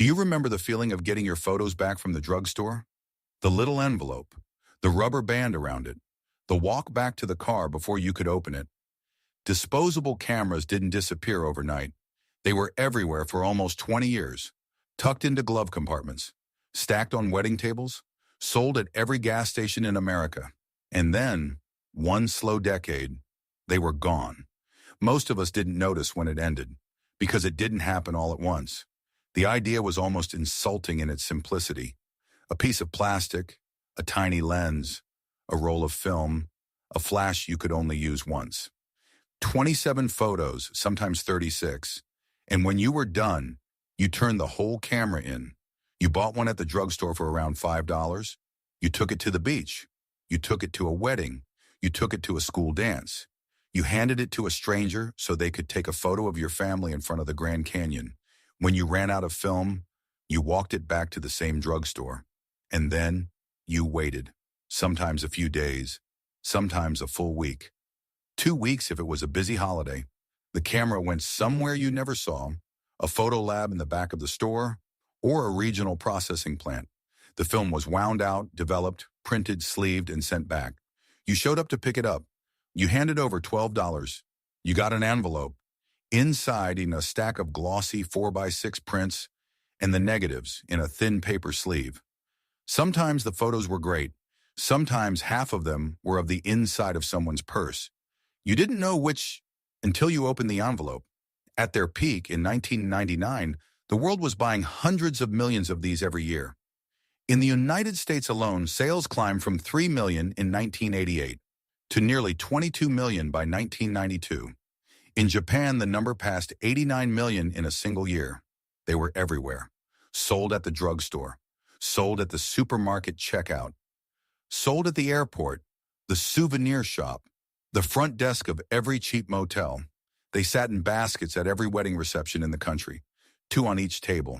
Do you remember the feeling of getting your photos back from the drugstore? The little envelope, the rubber band around it, the walk back to the car before you could open it. Disposable cameras didn't disappear overnight. They were everywhere for almost 20 years, tucked into glove compartments, stacked on wedding tables, sold at every gas station in America. And then, one slow decade, they were gone. Most of us didn't notice when it ended, because it didn't happen all at once. The idea was almost insulting in its simplicity. A piece of plastic, a tiny lens, a roll of film, a flash you could only use once. 27 photos, sometimes 36. And when you were done, you turned the whole camera in. You bought one at the drugstore for around $5. You took it to the beach. You took it to a wedding. You took it to a school dance. You handed it to a stranger so they could take a photo of your family in front of the Grand Canyon. When you ran out of film, you walked it back to the same drugstore. And then you waited, sometimes a few days, sometimes a full week. 2 weeks if it was a busy holiday. The camera went somewhere you never saw, a photo lab in the back of the store, or a regional processing plant. The film was wound out, developed, printed, sleeved, and sent back. You showed up to pick it up. You handed over $12. You got an envelope. Inside in a stack of glossy 4x6 prints and the negatives in a thin paper sleeve. Sometimes the photos were great. Sometimes half of them were of the inside of someone's purse. You didn't know which until you opened the envelope. At their peak in 1999, the world was buying hundreds of millions of these every year. In the United States alone, sales climbed from 3 million in 1988 to nearly 22 million by 1992. In Japan, the number passed 89 million in a single year. They were everywhere. Sold at the drugstore, sold at the supermarket checkout, sold at the airport, the souvenir shop, the front desk of every cheap motel. They sat in baskets at every wedding reception in the country, 2 on each table.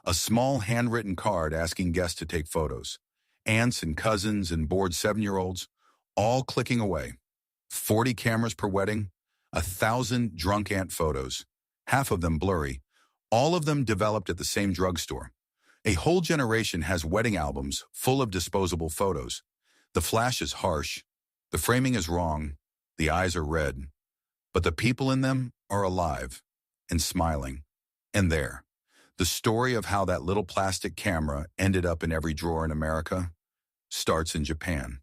A small handwritten card asking guests to take photos. Aunts and cousins and bored 7-year-olds, all clicking away. 40 cameras per wedding, 1,000 drunk aunt photos, half of them blurry, all of them developed at the same drugstore. A whole generation has wedding albums full of disposable photos. The flash is harsh, the framing is wrong, the eyes are red, but the people in them are alive and smiling. And there, the story of how that little plastic camera ended up in every drawer in America starts in Japan.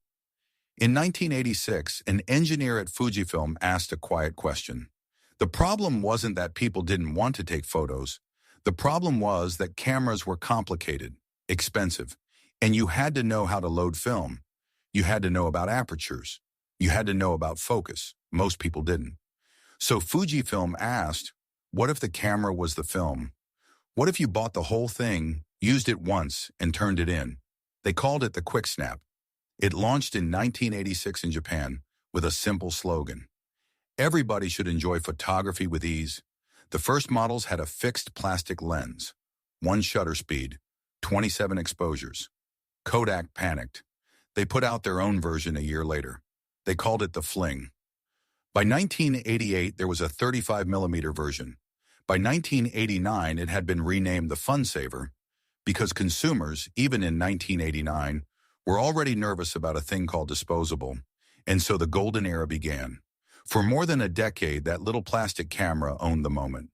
In 1986, an engineer at Fujifilm asked a quiet question. The problem wasn't that people didn't want to take photos. The problem was that cameras were complicated, expensive, and you had to know how to load film. You had to know about apertures. You had to know about focus. Most people didn't. So Fujifilm asked, what if the camera was the film? What if you bought the whole thing, used it once, and turned it in? They called it the Quick Snap. It launched in 1986 in Japan with a simple slogan. Everybody should enjoy photography with ease. The first models had a fixed plastic lens, 1 shutter speed, 27 exposures. Kodak panicked. They put out their own version a year later. They called it the Fling. By 1988, there was a 35mm version. By 1989, it had been renamed the Fun Saver because consumers, even in 1989, were already nervous about a thing called disposable, and so the golden era began. For more than a decade, that little plastic camera owned the moment.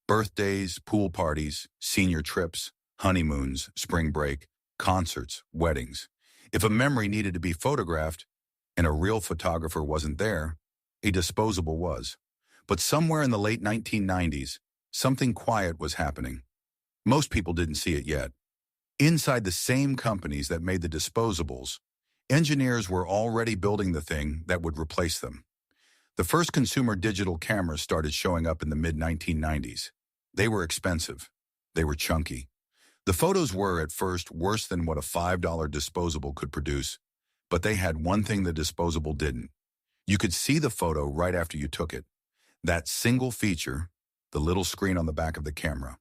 Birthdays, pool parties, senior trips, honeymoons, spring break, concerts, weddings. If a memory needed to be photographed and a real photographer wasn't there, a disposable was. But somewhere in the late 1990s, something quiet was happening. Most people didn't see it yet. Inside the same companies that made the disposables, engineers were already building the thing that would replace them. The first consumer digital cameras started showing up in the mid-1990s. They were expensive. They were chunky. The photos were, at first, worse than what a $5 disposable could produce, but they had one thing the disposable didn't. You could see the photo right after you took it. That single feature, the little screen on the back of the camera,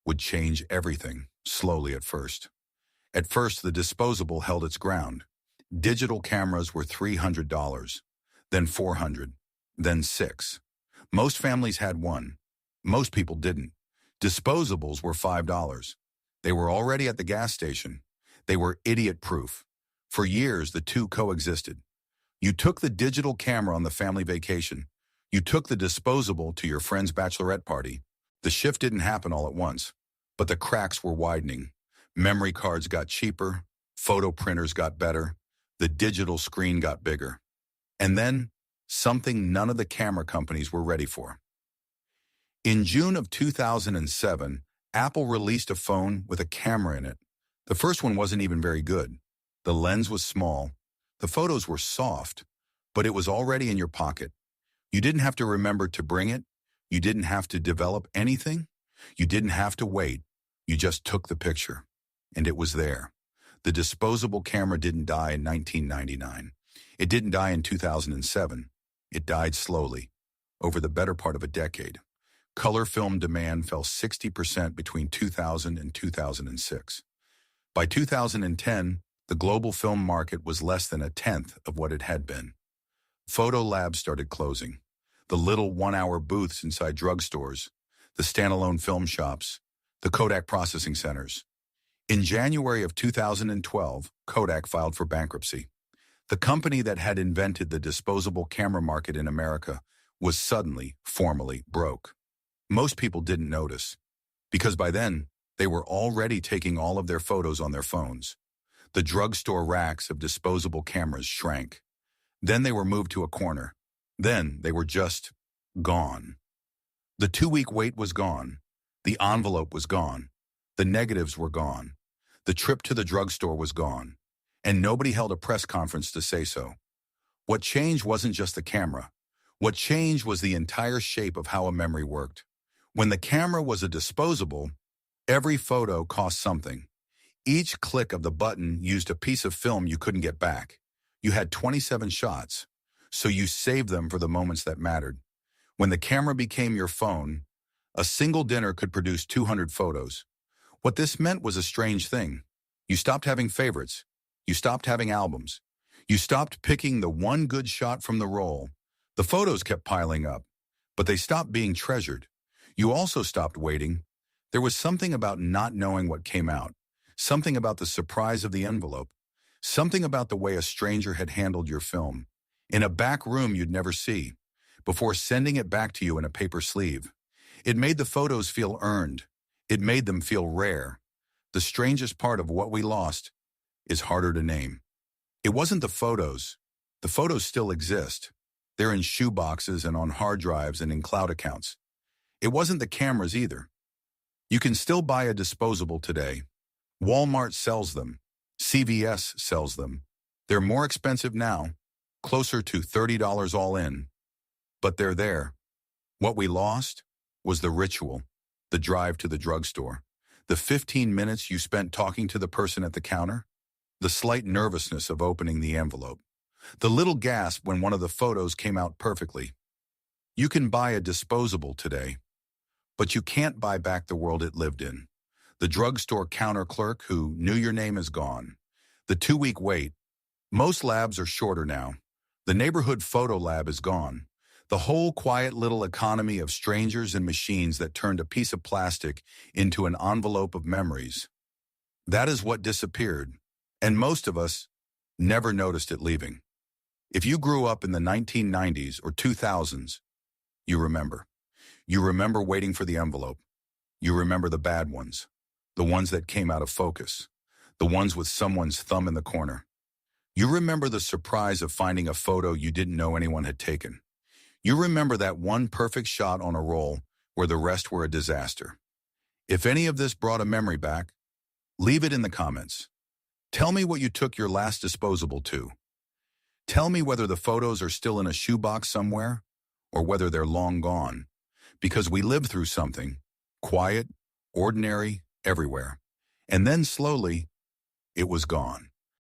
would change everything, slowly at first. At first, the disposable held its ground. Digital cameras were $300, then $400, then $600. Most families had one. Most people didn't. Disposables were $5. They were already at the gas station. They were idiot-proof. For years, the two coexisted. You took the digital camera on the family vacation. You took the disposable to your friend's bachelorette party. The shift didn't happen all at once, but the cracks were widening. Memory cards got cheaper, photo printers got better, the digital screen got bigger. And then, something none of the camera companies were ready for. In June of 2007, Apple released a phone with a camera in it. The first one wasn't even very good. The lens was small. The photos were soft, but it was already in your pocket. You didn't have to remember to bring it. You didn't have to develop anything. You didn't have to wait. You just took the picture, and it was there. The disposable camera didn't die in 1999. It didn't die in 2007. It died slowly, over the better part of a decade. Color film demand fell 60% between 2000 and 2006. By 2010, the global film market was less than a tenth of what it had been. Photo labs started closing. The little one-hour booths inside drugstores, the standalone film shops, the Kodak processing centers. In January of 2012, Kodak filed for bankruptcy. The company that had invented the disposable camera market in America was suddenly, formally broke. Most people didn't notice, because by then, they were already taking all of their photos on their phones. The drugstore racks of disposable cameras shrank. Then they were moved to a corner. Then they were just gone. The 2-week wait was gone. The envelope was gone. The negatives were gone. The trip to the drugstore was gone. And nobody held a press conference to say so. What changed wasn't just the camera. What changed was the entire shape of how a memory worked. When the camera was a disposable, every photo cost something. Each click of the button used a piece of film you couldn't get back. You had 27 shots, so you saved them for the moments that mattered. When the camera became your phone, a single dinner could produce 200 photos. What this meant was a strange thing. You stopped having favorites. You stopped having albums. You stopped picking the one good shot from the roll. The photos kept piling up, but they stopped being treasured. You also stopped waiting. There was something about not knowing what came out, something about the surprise of the envelope, something about the way a stranger had handled your film, in a back room you'd never see, before sending it back to you in a paper sleeve. It made the photos feel earned. It made them feel rare. The strangest part of what we lost is harder to name. It wasn't the photos. The photos still exist. They're in shoe boxes and on hard drives and in cloud accounts. It wasn't the cameras either. You can still buy a disposable today. Walmart sells them. CVS sells them. They're more expensive now, closer to $30 all in. But they're there. What we lost was the ritual, the drive to the drugstore, the 15 minutes you spent talking to the person at the counter, the slight nervousness of opening the envelope, the little gasp when one of the photos came out perfectly. You can buy a disposable today, but you can't buy back the world it lived in. The drugstore counter clerk who knew your name is gone. The 2-week wait. Most labs are shorter now. The neighborhood photo lab is gone. The whole quiet little economy of strangers and machines that turned a piece of plastic into an envelope of memories. That is what disappeared, and most of us never noticed it leaving. If you grew up in the 1990s or 2000s, you remember. You remember waiting for the envelope. You remember the bad ones, the ones that came out of focus, the ones with someone's thumb in the corner. You remember the surprise of finding a photo you didn't know anyone had taken. You remember that one perfect shot on a roll where the rest were a disaster. If any of this brought a memory back, leave it in the comments. Tell me what you took your last disposable to. Tell me whether the photos are still in a shoebox somewhere or whether they're long gone. Because we lived through something, quiet, ordinary, everywhere. And then slowly, it was gone.